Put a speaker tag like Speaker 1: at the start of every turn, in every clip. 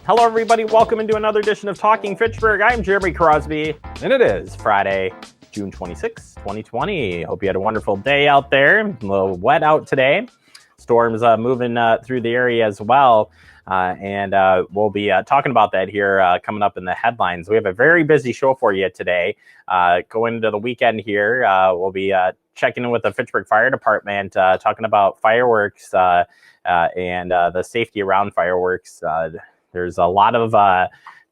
Speaker 1: Hello, everybody. Welcome into another edition of Talking Fitchburg. I'm Jeremy Crosby, and it is Friday, June 26, 2020. Hope you had a wonderful day out there. A little wet out today. Storms moving through the area as well. And we'll be talking about that here coming up in the headlines. We have a very busy show for you today. Going into the weekend here, we'll be checking in with the Fitchburg Fire Department, talking about fireworks and the safety around fireworks. There's a lot of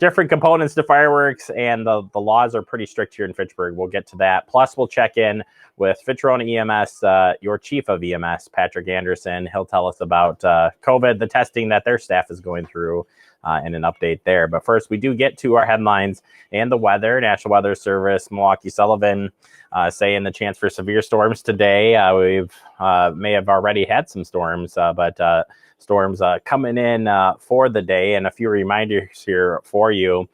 Speaker 1: different components to fireworks, and the laws are pretty strict here in Fitchburg. We'll get to that. Plus, we'll check in with Fitchburg EMS, your chief of EMS, Patrick Anderson. He'll tell us about COVID, the testing that their staff is going through, and an update there. But first, we do get to our headlines and the weather. National Weather Service, Milwaukee Sullivan, saying the chance for severe storms today. We've may have already had some storms, but storms coming in for the day. And a few reminders here for you.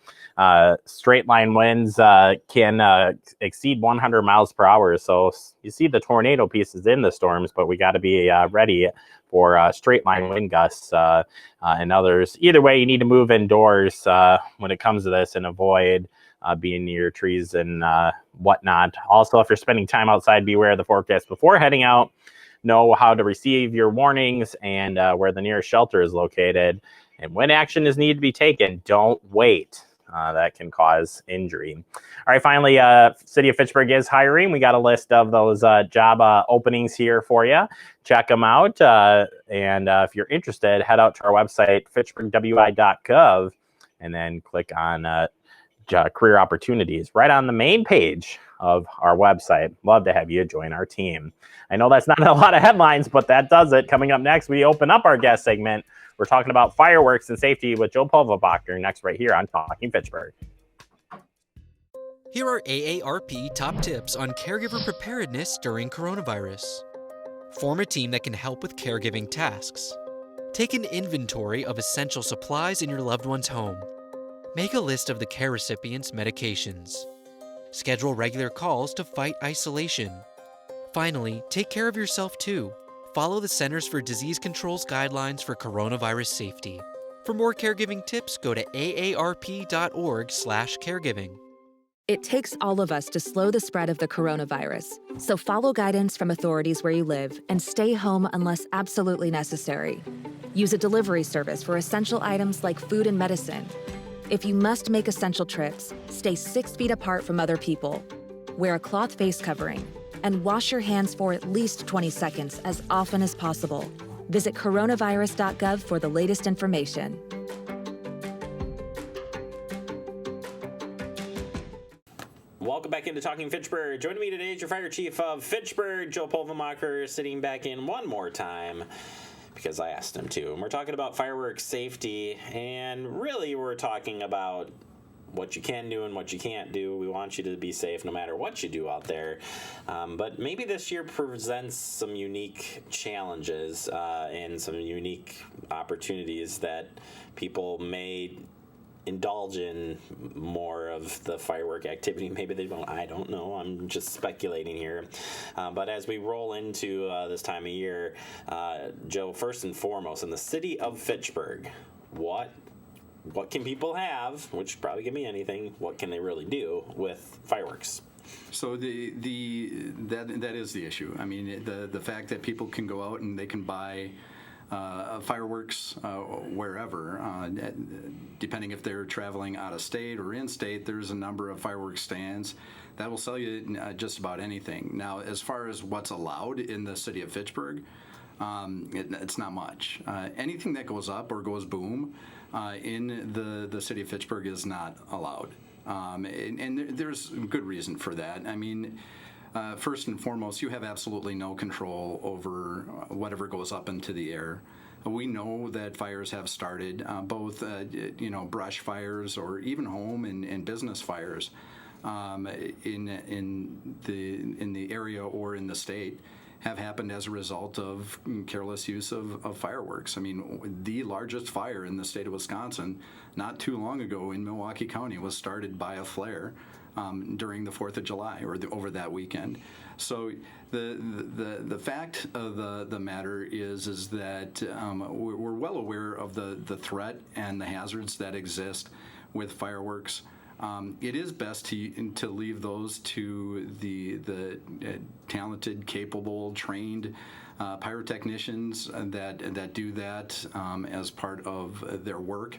Speaker 1: Straight line winds can exceed 100 miles per hour. So you see the tornado pieces in the storms, but we got to be ready for straight line wind gusts and others. Either way, you need to move indoors when it comes to this and avoid being near trees and whatnot. Also, if you're spending time outside, beware of the forecast before heading out. Know how to receive your warnings and where the nearest shelter is located. And when action is needed to be taken, don't wait. That can cause injury. All right, finally, City of Fitchburg is hiring. We got a list of those job openings here for you. Check them out. And if you're interested, head out to our website, Fitchburg.gov, and then click on career opportunities right on the main page of our website. Love to have you join our team. I know that's not a lot of headlines, but that does it. Coming up next, we open up our guest segment. We're talking about fireworks and safety with Joe Pulverbacher next right here on Talking Fitchburg.
Speaker 2: Here are AARP top tips on caregiver preparedness during coronavirus. Form a team that can help with caregiving tasks. Take an inventory of essential supplies in your loved one's home. Make a list of the care recipient's medications. Schedule regular calls to fight isolation. Finally, take care of yourself too. Follow the Centers for Disease Control's guidelines for coronavirus safety. For more caregiving tips, go to aarp.org/caregiving.
Speaker 3: It takes all of us to slow the spread of the coronavirus, so follow guidance from authorities where you live and stay home unless absolutely necessary. Use a delivery service for essential items like food and medicine. If you must make essential trips, stay 6 feet apart from other people. Wear a cloth face covering and wash your hands for at least 20 seconds as often as possible. Visit Coronavirus.gov for the latest information.
Speaker 1: Welcome back into Talking Fitchburg. Joining me today is your fire chief of Fitchburg, Joe Pulvermacher, sitting back in one more time because I asked him to. And we're talking about fireworks safety, and really we're talking about what you can do and what you can't do. We want you to be safe no matter what you do out there. But maybe this year presents some unique challenges and some unique opportunities that people may indulge in more of the firework activity. Maybe they won't. I don't know. I'm just speculating here. But as we roll into this time of year, Joe, first and foremost, in the city of Fitchburg, what can people have, which probably can be anything, what can they really do with fireworks?
Speaker 4: So that is the issue. I mean, the fact that people can go out and they can buy fireworks wherever, depending if they're traveling out of state or in state, there's a number of fireworks stands that will sell you just about anything. Now, as far as what's allowed in the city of Fitchburg, it's not much. Anything that goes up or goes boom in the city of Fitchburg is not allowed. And there's good reason for that. I mean, first and foremost, you have absolutely no control over whatever goes up into the air. We know that fires have started, both brush fires or even home and business fires in the area or in the state have happened as a result of careless use of fireworks. I mean, the largest fire in the state of Wisconsin not too long ago in Milwaukee County was started by a flare during the 4th of July or over that weekend. So the fact of the matter is that we're well aware of the threat and the hazards that exist with fireworks. It is best to leave those to the talented, capable, trained pyrotechnicians that do that as part of their work.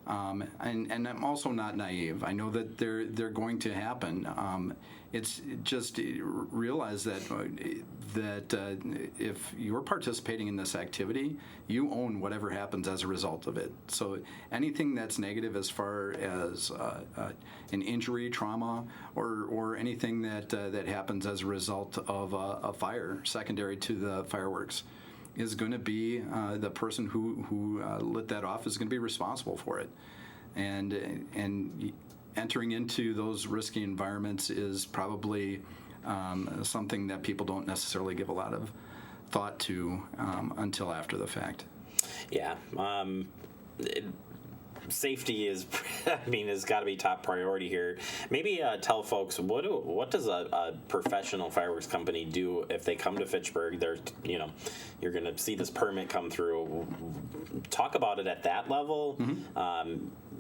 Speaker 4: And I'm also not naive. I know that they're going to happen. It's just realize that if you're participating in this activity, you own whatever happens as a result of it. So anything that's negative as far as an injury, trauma, or anything that happens as a result of a fire secondary to the fireworks is going to be the person who lit that off is going to be responsible for it. And entering into those risky environments is probably something that people don't necessarily give a lot of thought to until after the fact.
Speaker 1: Yeah. Safety is, has got to be top priority here. Maybe tell folks what does a professional fireworks company do if they come to Fitchburg? You're going to see this permit come through. Talk about it at that level,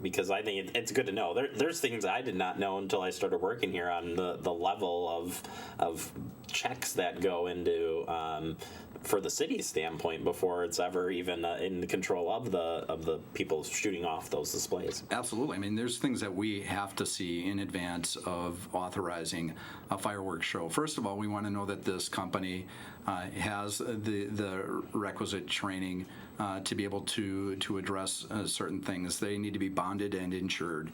Speaker 1: because I think it's good to know. There's things I did not know until I started working here on the level of checks that go into. For the city's standpoint, before it's ever even in the control of the people shooting off those displays.
Speaker 4: Absolutely. There's things that we have to see in advance of authorizing a fireworks show. First of all, we want to know that this company has the requisite training to be able to address certain things. They need to be bonded and insured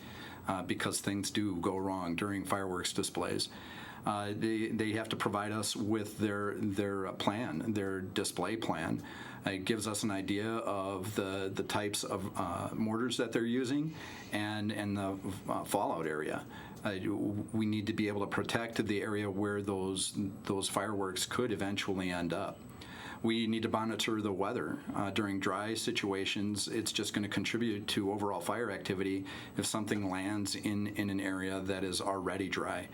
Speaker 4: because things do go wrong during fireworks displays. They have to provide us with their plan, their display plan. It gives us an idea of the types of mortars that they're using and the fallout area. We need to be able to protect the area where those fireworks could eventually end up. We need to monitor the weather. During dry situations, it's just going to contribute to overall fire activity if something lands in an area that is already dry.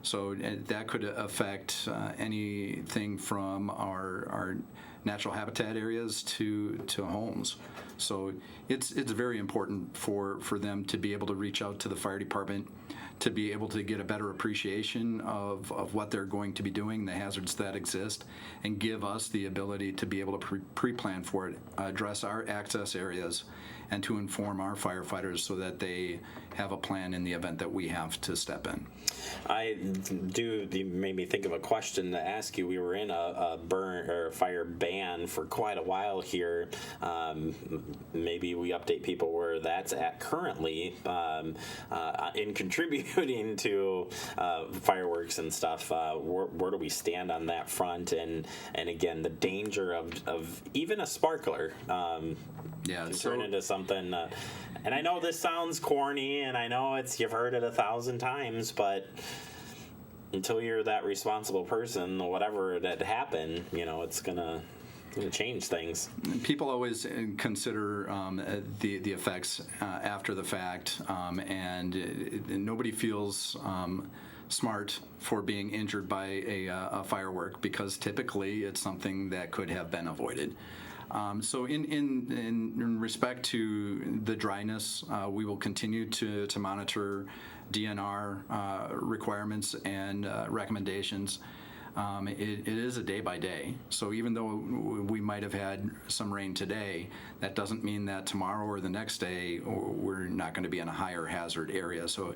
Speaker 4: So that could affect anything from our natural habitat areas to homes. So it's very important for them to be able to reach out to the fire department, to be able to get a better appreciation of what they're going to be doing, the hazards that exist, and give us the ability to be able to pre-plan for it, address our access areas, and to inform our firefighters so that they have a plan in the event that we have to step in.
Speaker 1: You made me think of a question to ask you. We were in a burn or a fire ban for quite a while here. Maybe we update people where that's at currently in contributing to fireworks and stuff. Where do we stand on that front? And again, the danger of even a sparkler can turn into something. And I know this sounds corny, and I know you've heard it 1,000 times, but until you're that responsible person, whatever that happened, it's gonna change things.
Speaker 4: People always consider the effects after the fact, and nobody feels smart for being injured by a firework because typically it's something that could have been avoided. So in respect to the dryness, we will continue to monitor DNR requirements and recommendations. It is a day by day. So even though we might have had some rain today, that doesn't mean that tomorrow or the next day we're not going to be in a higher hazard area. So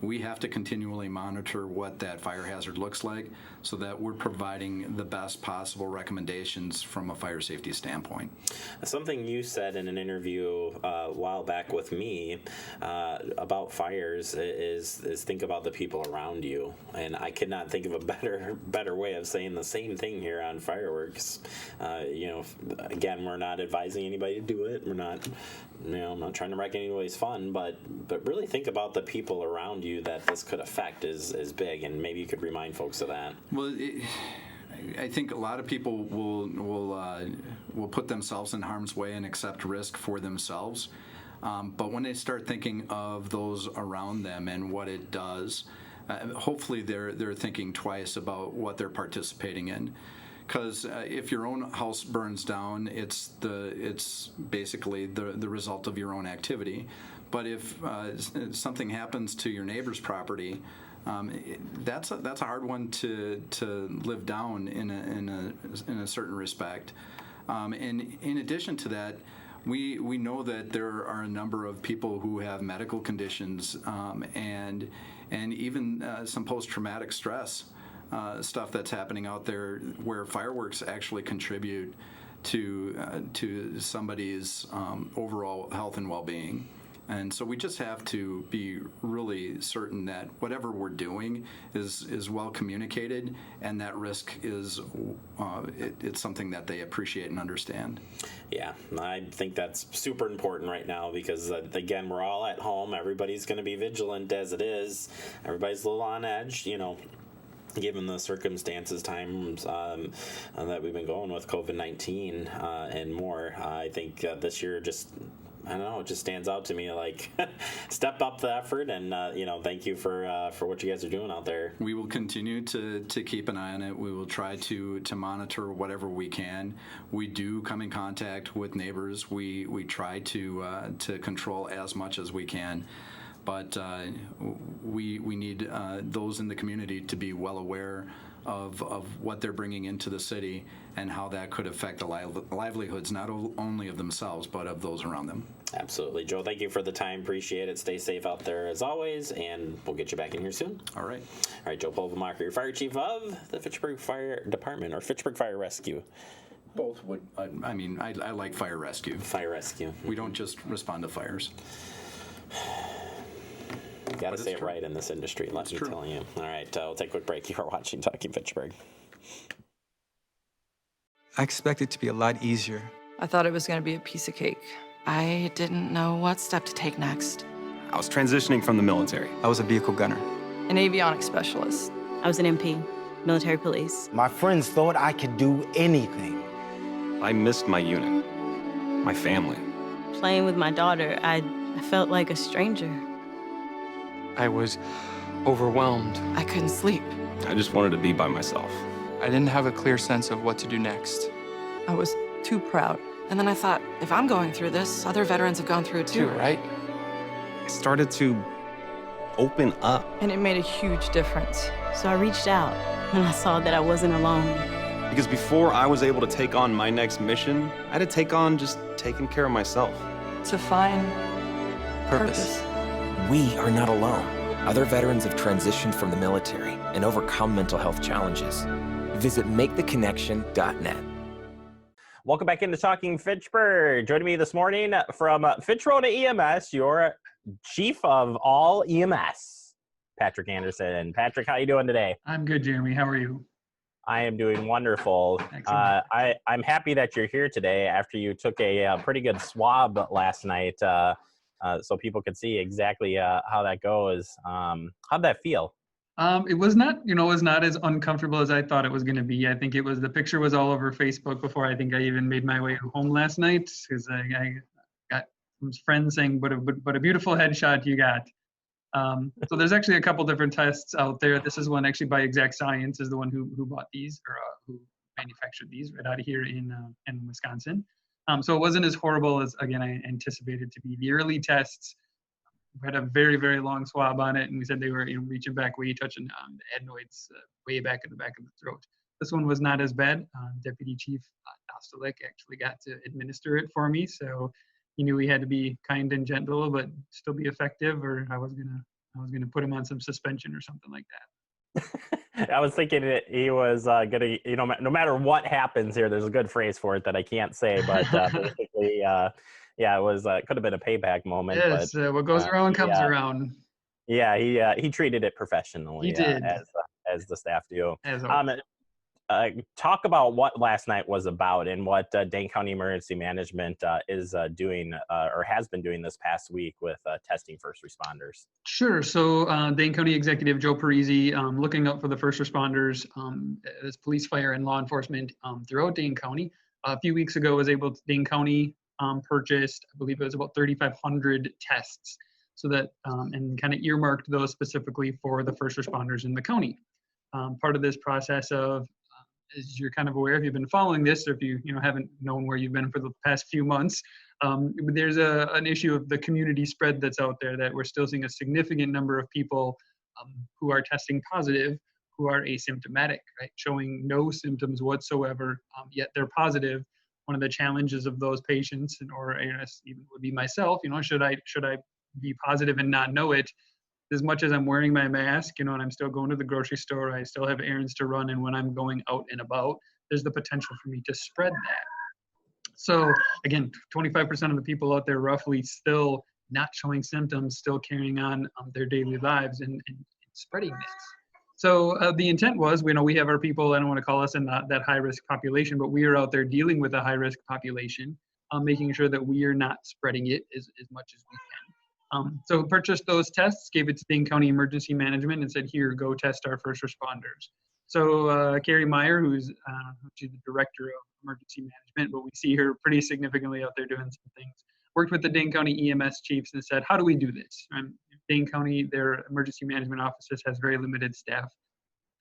Speaker 4: we have to continually monitor what that fire hazard looks like so that we're providing the best possible recommendations from a fire safety standpoint.
Speaker 1: Something you said in an interview a while back with me about fires is think about the people around you. And I could not think of a better way of saying the same thing here on fireworks. Again, we're not advising anybody to do it. We're not, I'm not trying to wreck anybody's fun, but really think about the people around you that this could affect is big, and maybe you could remind folks of that.
Speaker 4: Well, I think a lot of people will put themselves in harm's way and accept risk for themselves, but when they start thinking of those around them and what it does, hopefully they're thinking twice about what they're participating in. Because if your own house burns down, it's basically the result of your own activity. But if something happens to your neighbor's property, that's a hard one to live down in a certain respect. And in addition to that, we know that there are a number of people who have medical conditions and even some post-traumatic stress stuff that's happening out there, where fireworks actually contribute to somebody's overall health and well-being. And so we just have to be really certain that whatever we're doing is well communicated, and that risk is it's something that they appreciate and understand.
Speaker 1: Yeah, I think that's super important right now because, again, we're all at home. Everybody's going to be vigilant as it is. Everybody's a little on edge, given the circumstances, times that we've been going with COVID-19 and more. I think this year I don't know, it just stands out to me like step up the effort and, thank you for what you guys are doing out there. We will continue to keep an eye on it. We will try to monitor whatever we can. We do come in contact with neighbors. We try to control as much as we can. But we need those in the community to be well aware of what they're bringing into the city and how that could affect the livelihoods, not only of themselves, but of those around them. Absolutely. Joe, thank you for the time. Appreciate it. Stay safe out there as always, and we'll get you back in here soon. All right. All right, Joe Polvemacher, your fire chief of the Fitchburg Fire Department, or Fitchburg Fire Rescue. Both would. I like fire rescue. Fire rescue. We don't just respond to fires. You got to say it right in this industry, let me tell you. All right, we'll take a quick break. You are watching Talking Fitchburg.
Speaker 5: I expected it to be a lot easier.
Speaker 6: I thought it was going to be a piece of cake. I didn't know what step to take next.
Speaker 7: I was transitioning from the military.
Speaker 5: I was a vehicle gunner.
Speaker 6: An avionics specialist.
Speaker 8: I was an MP, military police.
Speaker 9: My friends thought I could do anything.
Speaker 7: I missed my unit, my family.
Speaker 8: Playing with my daughter, I felt like a stranger.
Speaker 5: I was overwhelmed.
Speaker 6: I couldn't sleep.
Speaker 7: I just wanted to be by myself.
Speaker 5: I didn't have a clear sense of what to do next.
Speaker 6: I was too proud. And then I thought, if I'm going through this, other veterans have gone through it too,
Speaker 5: Right?
Speaker 7: I started to open up.
Speaker 6: And it made a huge difference.
Speaker 8: So I reached out, and I saw that I wasn't alone.
Speaker 7: Because before I was able to take on my next mission, I had to take on just taking care of myself.
Speaker 6: To find purpose.
Speaker 10: We are not alone. Other veterans have transitioned from the military and overcome mental health challenges. Visit maketheconnection.net.
Speaker 1: Welcome back into Talking Fitchburg. Joining me this morning from Fitch-Rona EMS, your chief of all EMS, Patrick Anderson. Patrick, how you doing today?
Speaker 11: I'm good, Jeremy. How are you?
Speaker 1: I am doing wonderful. I'm happy that you're here today after you took a pretty good swab last night, so people could see exactly how that goes. How'd that feel?
Speaker 11: It was not, it was not as uncomfortable as I thought it was going to be. I think the picture was all over Facebook before I think I even made my way home last night, because I got some friends saying, "But a beautiful headshot you got." So there's actually a couple different tests out there. This is one actually by Exact Science, is the one who bought these, or who manufactured these right out of here in Wisconsin. So it wasn't as horrible as, again, I anticipated to be. The early tests had a very, very long swab on it, and we said they were reaching back way, touching the adenoids way back in the back of the throat. This one was not as bad. Deputy Chief Dostalik actually got to administer it for me, so he knew he had to be kind and gentle, but still be effective, or I was gonna put him on some suspension or something like that.
Speaker 1: I was thinking that he was gonna, no matter what happens here, there's a good phrase for it that I can't say, but basically, yeah, it was could have been a payback moment.
Speaker 11: Yes,
Speaker 1: but,
Speaker 11: what goes around comes around.
Speaker 1: Yeah, he treated it professionally.
Speaker 11: He did,
Speaker 1: as the staff do.
Speaker 11: Talk
Speaker 1: about what last night was about and what Dane County Emergency Management is doing or has been doing this past week with testing first responders.
Speaker 11: Sure. So Dane County Executive Joe Parisi, looking out for the first responders as police, fire, and law enforcement throughout Dane County. A few weeks ago, Dane County purchased, I believe it was about 3,500 tests. so that, and kind of earmarked those specifically for the first responders in the county. Part of this process of, as you're kind of aware, if you've been following this, or if you haven't known where you've been for the past few months, there's an issue of the community spread that's out there, that we're still seeing a significant number of people who are testing positive, who are asymptomatic, right, showing no symptoms whatsoever, yet they're positive. One of the challenges of those patients, or even would be myself, should I be positive and not know it? As much as I'm wearing my mask, and I'm still going to the grocery store, I still have errands to run, and when I'm going out and about, there's the potential for me to spread that. So again, 25% of the people out there roughly still not showing symptoms, still carrying on their daily lives and spreading this. So the intent was, we have our people, I don't want to call us in that high-risk population, but we are out there dealing with a high-risk population, making sure that we are not spreading it as much as we can. So purchased those tests, gave it to Dane County Emergency Management and said, here, go test our first responders. So Carrie Meyer, who's the Director of Emergency Management, but we see her pretty significantly out there doing some things, worked with the Dane County EMS chiefs and said, how do we do this? Dane County, their emergency management offices has very limited staff.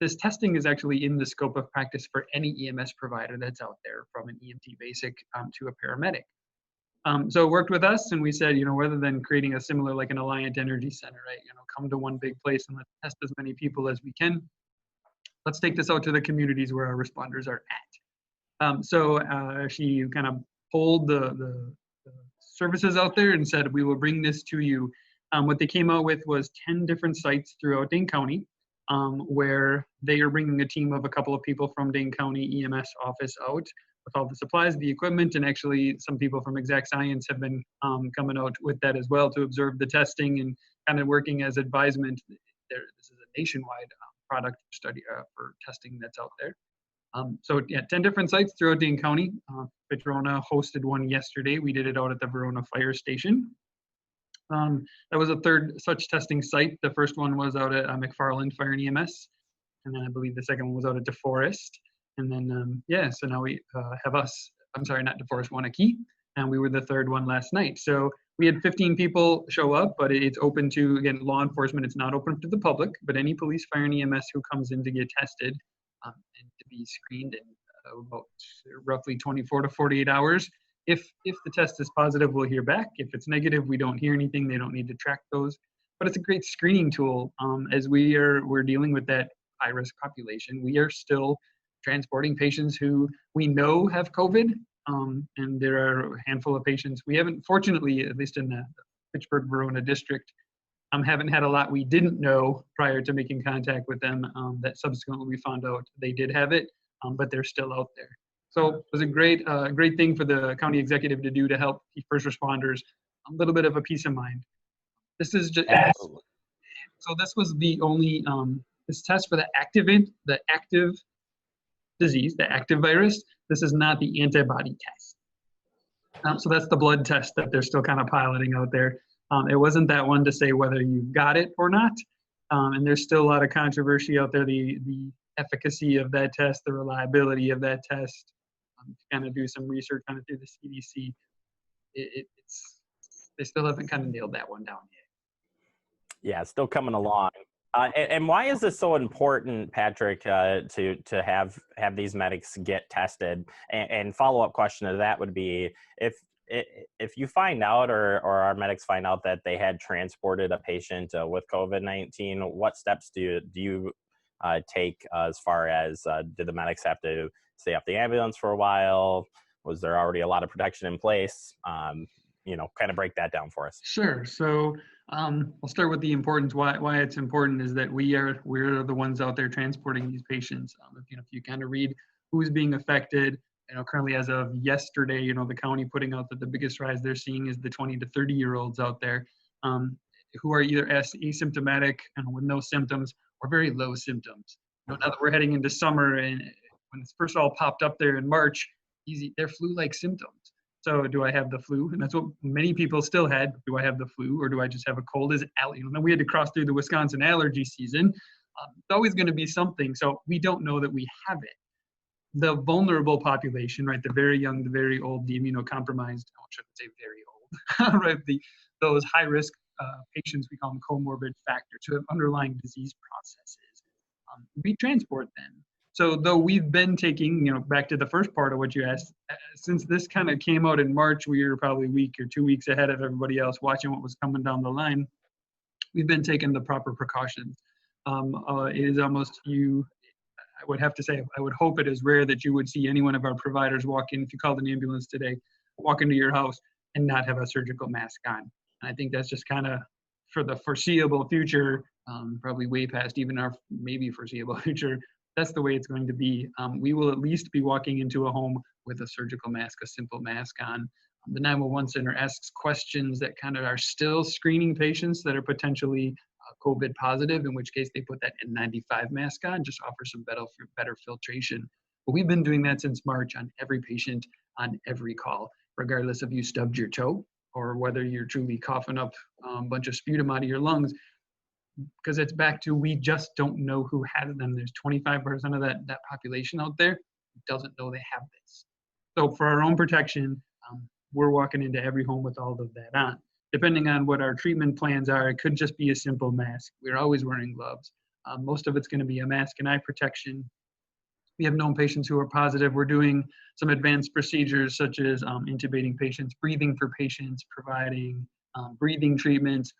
Speaker 11: This testing is actually in the scope of practice for any EMS provider that's out there, from an EMT basic to a paramedic. So it worked with us, and we said, rather than creating a similar, like an Alliant Energy Center, right, come to one big place and let's test as many people as we can. Let's take this out to the communities where our responders are at. So she kind of pulled the services out there and said, we will bring this to you. What they came out with was 10 different sites throughout Dane County, where they are bringing a team of a couple of people from Dane County EMS office out with all the supplies, the equipment, and actually some people from Exact Science have been coming out with that as well to observe the testing and kind of working as advisement. This is a nationwide product study for testing that's out there. So yeah, 10 different sites throughout Dane County. Verona hosted one yesterday. We did it out at the Verona Fire Station. That was a third such testing site. The first one was out at McFarland Fire and EMS. And then I believe the second one was out at DeForest. And then, so now we have us, I'm sorry, not DeForest, Wanakee. And we were the third one last night. So we had 15 people show up, but it's open to, again, law enforcement. It's not open to the public, but any police, fire, and EMS who comes in to get tested and to be screened in about roughly 24 to 48 hours. If the test is positive, we'll hear back. If it's negative, we don't hear anything. They don't need to track those. But it's a great screening tool. As we're dealing with that high-risk population, we are still transporting patients who we know have COVID. And there are a handful of patients. We haven't, fortunately, at least in the Fitchburg, Verona district, haven't had a lot we didn't know prior to making contact with them that subsequently we found out they did have it, but they're still out there. So it was a great thing for the county executive to do to help first responders, a little bit of a peace of mind. This is just, so this was the only, this test for the active disease, the active virus. This is not the antibody test. So that's the blood test that they're still kind of piloting out there. It wasn't that one to say whether you got it or not. And there's still a lot of controversy out there, the efficacy of that test, the reliability of that test. Kind of do some research on it through the CDC. They still haven't kind of nailed that one down yet.
Speaker 1: Yeah, still coming along. And why is this so important, Patrick, to have these medics get tested? And follow-up question to that would be, if you find out or our medics find out that they had transported a patient with COVID-19, what steps do you take as far as did the medics have to stay off the ambulance for a while? Was there already a lot of protection in place? Kind of break that down for us.
Speaker 11: Sure. So I'll start with the importance. Why it's important is that we're the ones out there transporting these patients. If you kind of read who's being affected, currently as of yesterday, the county putting out that the biggest rise they're seeing is the 20 to 30-year-olds out there who are either asymptomatic and with no symptoms or very low symptoms. Now that we're heading into summer, and when it's first all popped up there in March, they're flu-like symptoms. So do I have the flu? And that's what many people still had. Do I have the flu, or do I just have a cold? We had to cross through the Wisconsin allergy season. It's always going to be something. So we don't know that we have it. The vulnerable population, right? The very young, the very old, the immunocompromised. I shouldn't say very old, right? Those high-risk patients, we call them comorbid factors, who have underlying disease processes. We transport them. So though we've been taking, back to the first part of what you asked, since this kind of came out in March, we were probably a week or 2 weeks ahead of everybody else watching what was coming down the line. We've been taking the proper precautions. It is almost I would have to say, I would hope it is rare that you would see any one of our providers walk in, if you called an ambulance today, walk into your house and not have a surgical mask on. And I think that's just kind of for the foreseeable future, probably way past even our maybe foreseeable future. That's the way it's going to be. We will at least be walking into a home with a surgical mask, a simple mask on. The 911 center asks questions that kind of are still screening patients that are potentially COVID positive, in which case they put that N95 mask on, just offer some better filtration. But we've been doing that since March on every patient, on every call, regardless if you stubbed your toe or whether you're truly coughing up a bunch of sputum out of your lungs. Because it's back to, we just don't know who has them. There's 25% of that population out there who doesn't know they have this. So for our own protection, we're walking into every home with all of that on. Depending on what our treatment plans are, it could just be a simple mask. We're always wearing gloves. Most of it's going to be a mask and eye protection. We have known patients who are positive. We're doing some advanced procedures such as intubating patients, breathing for patients, providing breathing treatments.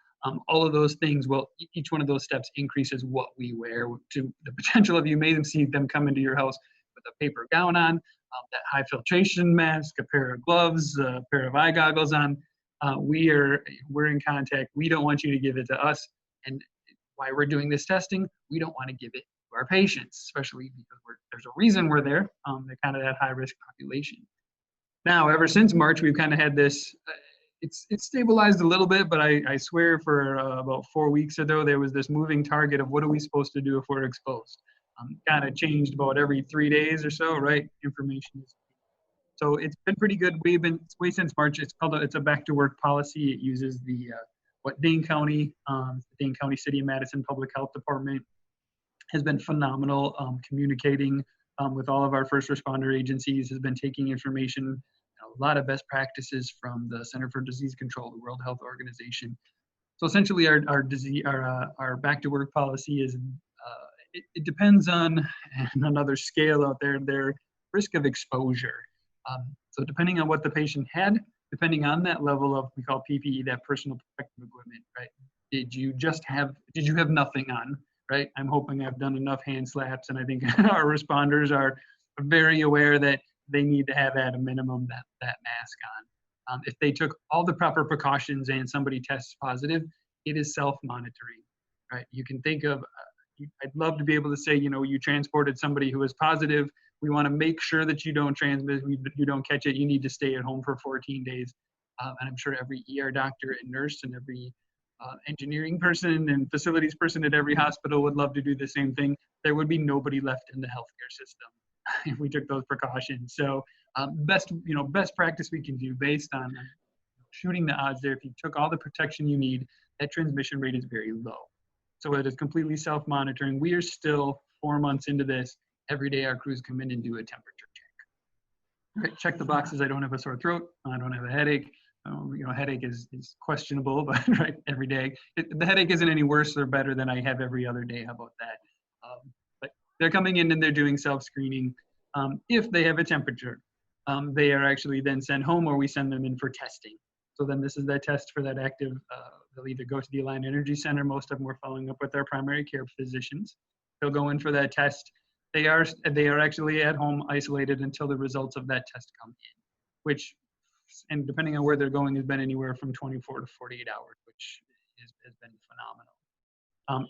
Speaker 11: All of those things, each one of those steps increases what we wear to the potential of you may see them come into your house with a paper gown on, that high filtration mask, a pair of gloves, a pair of eye goggles on. We're in contact. We don't want you to give it to us. And why we're doing this testing, we don't want to give it to our patients, especially because there's a reason we're there. They're kind of that high risk population. Now, ever since March, we've kind of had this, it's stabilized a little bit, but I swear for about 4 weeks ago, there was this moving target of what are we supposed to do if we're exposed? Kind of changed about every 3 days or so, right? Information is. So it's been pretty good. We've been way since March. It's a back to work policy. It uses what Dane County, Dane County City of Madison Public Health Department has been phenomenal communicating with all of our first responder agencies, has been taking information, a lot of best practices from the Center for Disease Control, the World Health Organization. So essentially our back to work policy is, it depends on another scale out there, their risk of exposure. So depending on what the patient had, depending on that level of, we call PPE, that personal protective equipment, right? Did you have nothing on, right? I'm hoping I've done enough hand slaps, and I think our responders are very aware that they need to have at a minimum that mask on. If they took all the proper precautions and somebody tests positive, it is self-monitoring, right? You can think of, I'd love to be able to say, you transported somebody who was positive. We want to make sure that you don't transmit, you don't catch it. You need to stay at home for 14 days. And I'm sure every ER doctor and nurse and every engineering person and facilities person at every hospital would love to do the same thing. There would be nobody left in the healthcare system if we took those precautions. So best practice we can do based on shooting the odds there. If you took all the protection you need, that transmission rate is very low. So it is completely self-monitoring. We are still 4 months into this. Every day our crews come in and do a temperature check. Right, check the boxes. I don't have a sore throat. I don't have a headache. Headache is questionable, but right, every day. The headache isn't any worse or better than I have every other day. How about that? But they're coming in and they're doing self-screening. If they have a temperature, they are actually then sent home, or we send them in for testing. So then this is that test for that active, they'll either go to the Alliant Energy Center. Most of them are following up with our primary care physicians. They'll go in for that test. They are actually at home isolated until the results of that test come in, which, and depending on where they're going, has been anywhere from 24 to 48 hours, which has been phenomenal.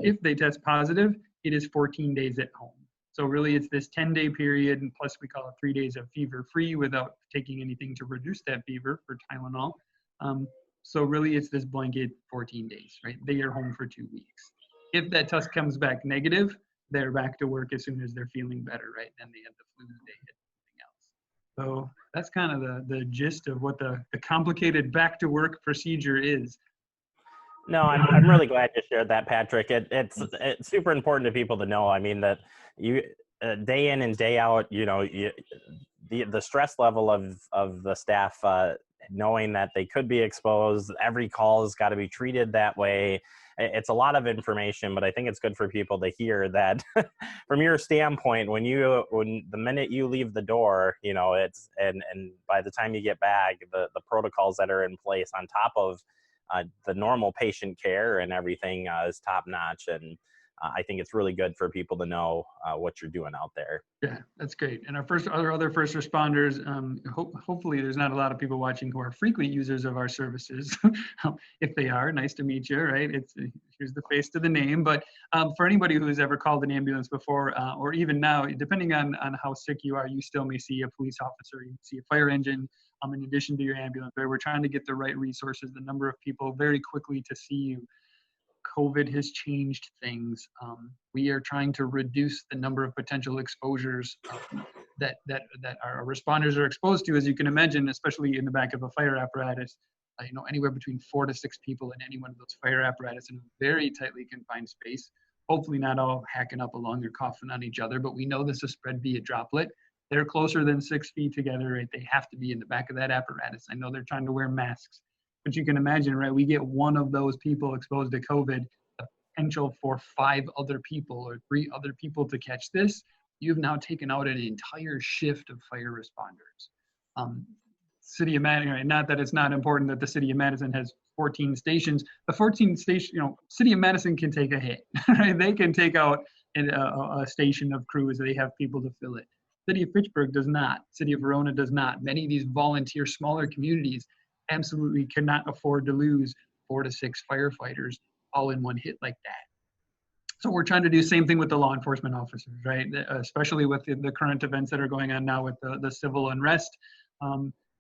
Speaker 11: If they test positive, it is 14 days at home. So really it's this 10-day period, and plus we call it 3 days of fever-free without taking anything to reduce that fever for Tylenol. So really it's this blanket 14 days, right? They are home for 2 weeks. If that test comes back negative, they're back to work as soon as they're feeling better, right? Then they have the flu, they hit something else. So that's kind of the gist of what the complicated back to work procedure is.
Speaker 1: No, I'm really glad you shared that, Patrick. It's super important to people to know. I mean, that you day in and day out, the stress level of the staff knowing that they could be exposed. Every call has got to be treated that way. It's a lot of information, but I think it's good for people to hear that from your standpoint, when the minute you leave the door, it's, and by the time you get back, the protocols that are in place on top of the normal patient care and everything is top notch. And I think it's really good for people to know what you're doing out there.
Speaker 11: Yeah, that's great. And our other first responders, hopefully there's not a lot of people watching who are frequent users of our services. If they are, nice to meet you, right? Here's the face to the name. But for anybody who has ever called an ambulance before, or even now, depending on how sick you are, you still may see a police officer, you see a fire engine, in addition to your ambulance. Right? We're trying to get the right resources, the number of people very quickly to see you. COVID has changed things. We are trying to reduce the number of potential exposures that our responders are exposed to, as you can imagine, especially in the back of a fire apparatus. Anywhere between 4 to 6 people in any one of those fire apparatus in a very tightly confined space. Hopefully not all hacking up along or coughing on each other, but we know this is spread via droplet. They're closer than 6 feet together, right? They have to be in the back of that apparatus. I know they're trying to wear masks. But you can imagine, right, we get one of those people exposed to COVID, the potential for 5 other people or 3 other people to catch this. You've now taken out an entire shift of fire responders. City of Madison, right, not that it's not important that the City of Madison has 14 stations. The 14 station, City of Madison can take a hit, right? They can take out a station of crews. They have people to fill it. City of Fitchburg does not. City of Verona does not. Many of these volunteer smaller communities absolutely cannot afford to lose 4 to 6 firefighters all in one hit like that. So we're trying to do the same thing with the law enforcement officers, right? Especially with the current events that are going on now with the civil unrest.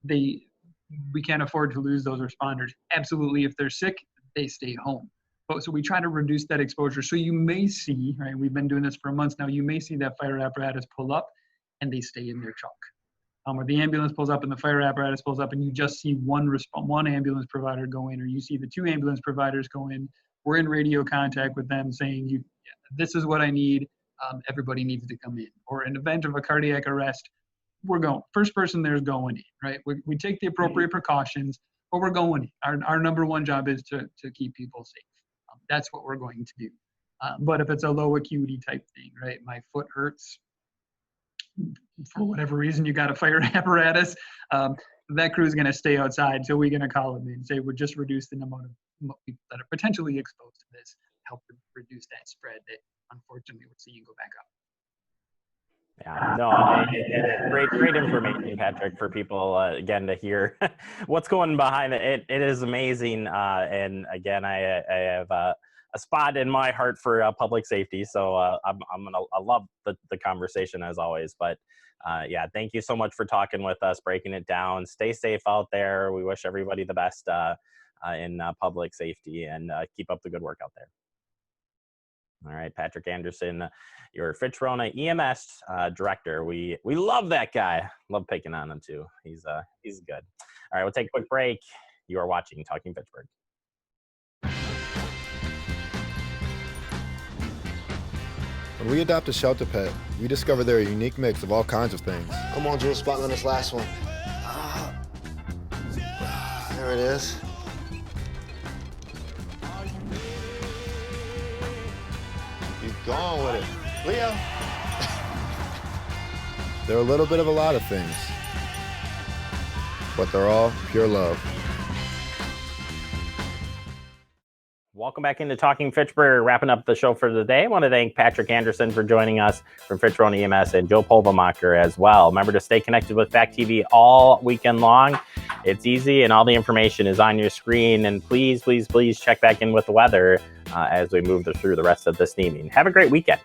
Speaker 11: We can't afford to lose those responders. Absolutely, if they're sick, they stay home. So we try to reduce that exposure. So you may see, right, we've been doing this for months now, you may see that fire apparatus pull up and they stay in their truck. Or the ambulance pulls up and the fire apparatus pulls up and you just see one ambulance provider go in, or you see the 2 ambulance providers go in. We're in radio contact with them saying, this is what I need. Everybody needs to come in. Or in event of a cardiac arrest, we're going. First person there's going in, right? We take the appropriate precautions, but we're going in. Our number one job is to keep people safe. That's what we're going to do. But if it's a low acuity type thing, right? My foot hurts. For whatever reason, you got a fire apparatus, that crew is going to stay outside. So we're going to call them and say, we'll just reduce the amount of people that are potentially exposed to this, help to reduce that spread that unfortunately we're seeing go back up.
Speaker 1: Yeah, no, great information, Patrick, for people, again, to hear what's going behind it. It is amazing. And again, I have a spot in my heart for public safety. So I love the conversation as always. But yeah, thank you so much for talking with us, breaking it down. Stay safe out there. We wish everybody the best in public safety, and keep up the good work out there. All right, Patrick Anderson, your Fitch-Verona EMS director. We love that guy. Love picking on him too. He's good. All right, we'll take a quick break. You are watching Talking Fitchburg.
Speaker 12: When we adopt a shelter pet, we discover they're a unique mix of all kinds of things.
Speaker 13: Come on, Drew, spot on this last one. There it is. Keep going with it. Leo.
Speaker 12: They're a little bit of a lot of things, but they're all pure love.
Speaker 1: Welcome back into Talking Fitchburg, wrapping up the show for the day. I want to thank Patrick Anderson for joining us from Fitch-Verona EMS and Joe Polvamacher as well. Remember to stay connected with Fact TV all weekend long. It's easy and all the information is on your screen. And please, please, please check back in with the weather as we move through the rest of this evening. Have a great weekend.